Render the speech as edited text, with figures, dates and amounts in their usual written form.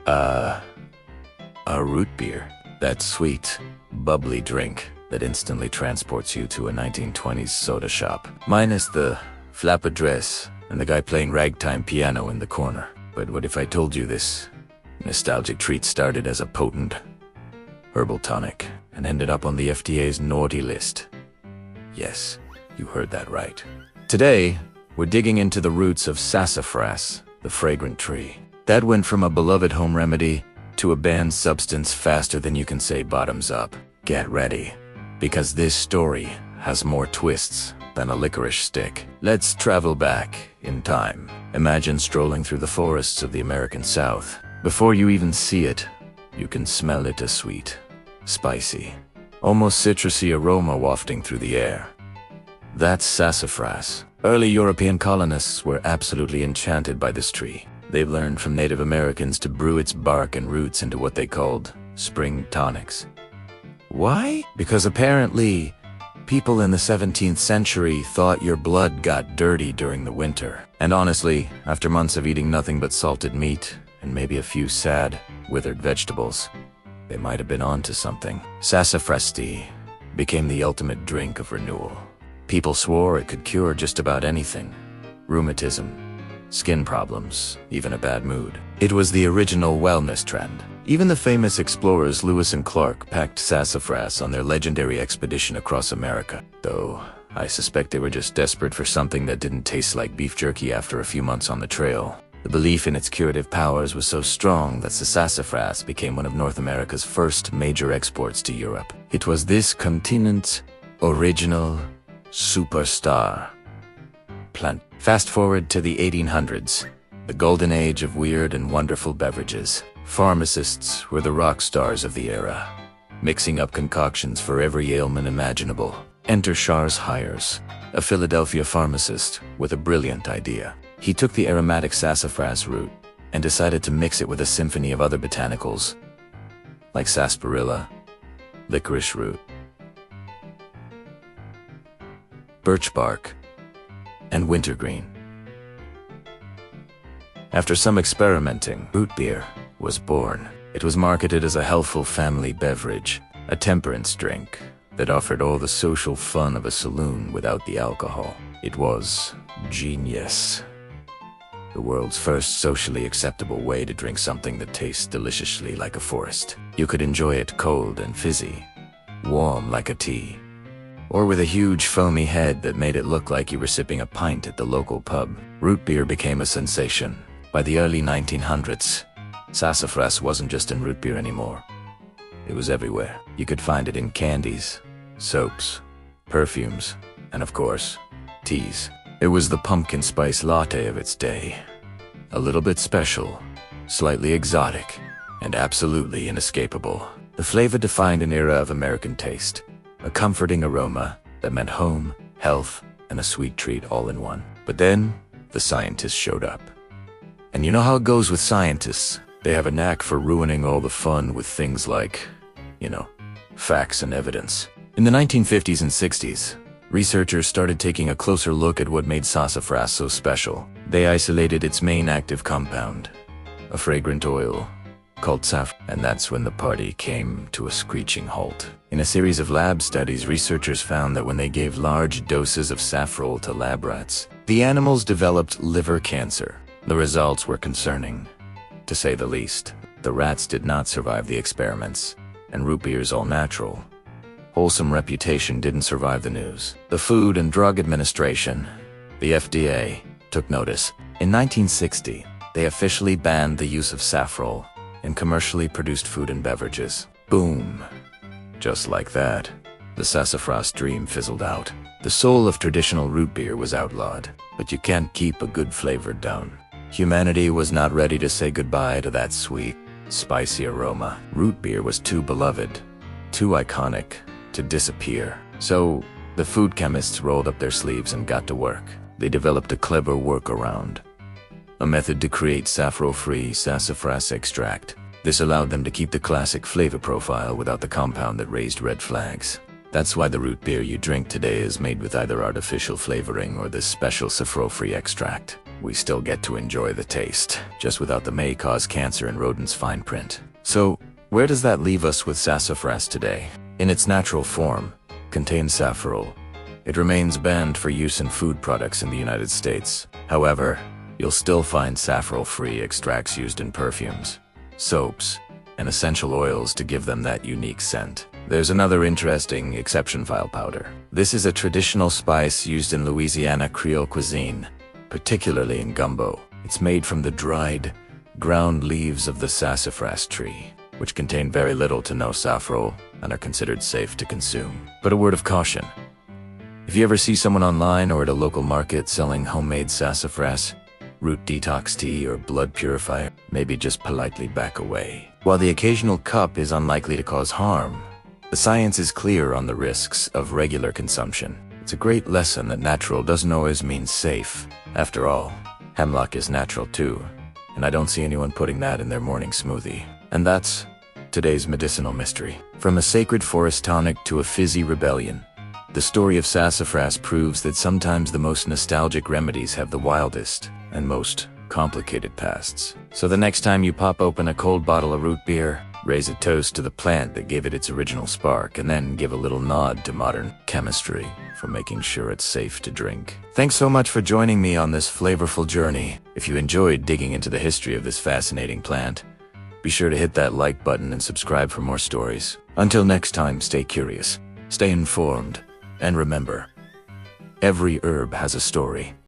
A root beer. That sweet, bubbly drink that instantly transports you to a 1920s soda shop. Minus the flapper dress and the guy playing ragtime piano in the corner. But what if I told you this nostalgic treat started as a potent herbal tonic and ended up on the FDA's naughty list? Yes, you heard that right. Today, we're digging into the roots of sassafras, the fragrant tree. That went from a beloved home remedy to a banned substance faster than you can say bottoms up. Get ready, because this story has more twists than a licorice stick. Let's travel back in time. Imagine strolling through the forests of the American South. Before you even see it, you can smell it, a sweet, spicy, almost citrusy aroma wafting through the air. That's sassafras. Early European colonists were absolutely enchanted by this tree. They learned from Native Americans to brew its bark and roots into what they called spring tonics. Why? Because apparently, people in the 17th century thought your blood got dirty during the winter. And honestly, after months of eating nothing but salted meat and maybe a few sad, withered vegetables, they might have been onto something. Sassafras tea became the ultimate drink of renewal. People swore it could cure just about anything. Rheumatism, skin problems, even a bad mood. It was the original wellness trend. Even the famous explorers Lewis and Clark packed sassafras on their legendary expedition across America. Though, I suspect they were just desperate for something that didn't taste like beef jerky after a few months on the trail. The belief in its curative powers was so strong that the sassafras became one of North America's first major exports to Europe. It was this continent's original superstar plant. Fast forward to the 1800s, the golden age of weird and wonderful beverages. Pharmacists were the rock stars of the era, mixing up concoctions for every ailment imaginable. Enter Charles Hires, a Philadelphia pharmacist with a brilliant idea. He took the aromatic sassafras root and decided to mix it with a symphony of other botanicals, like sarsaparilla, licorice root, birch bark, and wintergreen. After some experimenting, root beer was born. It was marketed as a healthful family beverage, a temperance drink that offered all the social fun of a saloon without the alcohol. It was genius. The world's first socially acceptable way to drink something that tastes deliciously like a forest. You could enjoy it cold and fizzy, warm like a tea, or with a huge foamy head that made it look like you were sipping a pint at the local pub. Root beer became a sensation. By the early 1900s, sassafras wasn't just in root beer anymore. It was everywhere. You could find it in candies, soaps, perfumes, and of course, teas. It was the pumpkin spice latte of its day. A little bit special, slightly exotic, and absolutely inescapable. The flavor defined an era of American taste. A comforting aroma that meant home, health, and a sweet treat all in one. But then, the scientists showed up. And you know how it goes with scientists. They have a knack for ruining all the fun with things like, facts and evidence. In the 1950s and 60s, researchers started taking a closer look at what made sassafras so special. They isolated its main active compound, a fragrant oil called saffron, and that's when the party came to a screeching halt. In a series of lab studies, researchers found that when they gave large doses of safrole to lab rats, the animals developed liver cancer. The results were concerning, to say the least. The rats did not survive the experiments, and root beer's all-natural, wholesome reputation didn't survive the news. The Food and Drug Administration, the FDA, took notice. In 1960, they officially banned the use of safrole in commercially produced food and beverages. Boom. Just like that, the sassafras dream fizzled out. The soul of traditional root beer was outlawed, but you can't keep a good flavor down. Humanity was not ready to say goodbye to that sweet, spicy aroma. Root beer was too beloved, too iconic, to disappear. So, the food chemists rolled up their sleeves and got to work. They developed a clever workaround, a method to create saffro-free sassafras extract. This allowed them to keep the classic flavor profile without the compound that raised red flags. That's why the root beer you drink today is made with either artificial flavoring or this special saffro-free extract. we still get to enjoy the taste, just without the may cause cancer in rodents fine print. So, where does that leave us with sassafras today? In its natural form, contains safrole. It remains banned for use in food products in the United States. However, you'll still find safrole-free extracts used in perfumes, soaps, and essential oils to give them that unique scent. There's another interesting exception: file powder. This is a traditional spice used in Louisiana Creole cuisine, particularly in gumbo. It's made from the dried, ground leaves of the sassafras tree, which contain very little to no safrole and are considered safe to consume. But a word of caution: if you ever see someone online or at a local market selling homemade sassafras, root detox tea, or blood purifier, maybe just politely back away. While the occasional cup is unlikely to cause harm, the science is clear on the risks of regular consumption. It's a great lesson that natural doesn't always mean safe. After all, hemlock is natural too, and I don't see anyone putting that in their morning smoothie. And that's today's medicinal mystery. From a sacred forest tonic to a fizzy rebellion, the story of sassafras proves that sometimes the most nostalgic remedies have the wildest and most complicated pasts. So the next time you pop open a cold bottle of root beer, raise a toast to the plant that gave it its original spark, and then give a little nod to modern chemistry for making sure it's safe to drink. Thanks so much for joining me on this flavorful journey. If you enjoyed digging into the history of this fascinating plant, be sure to hit that like button and subscribe for more stories. Until next time, stay curious, stay informed, and remember, every herb has a story.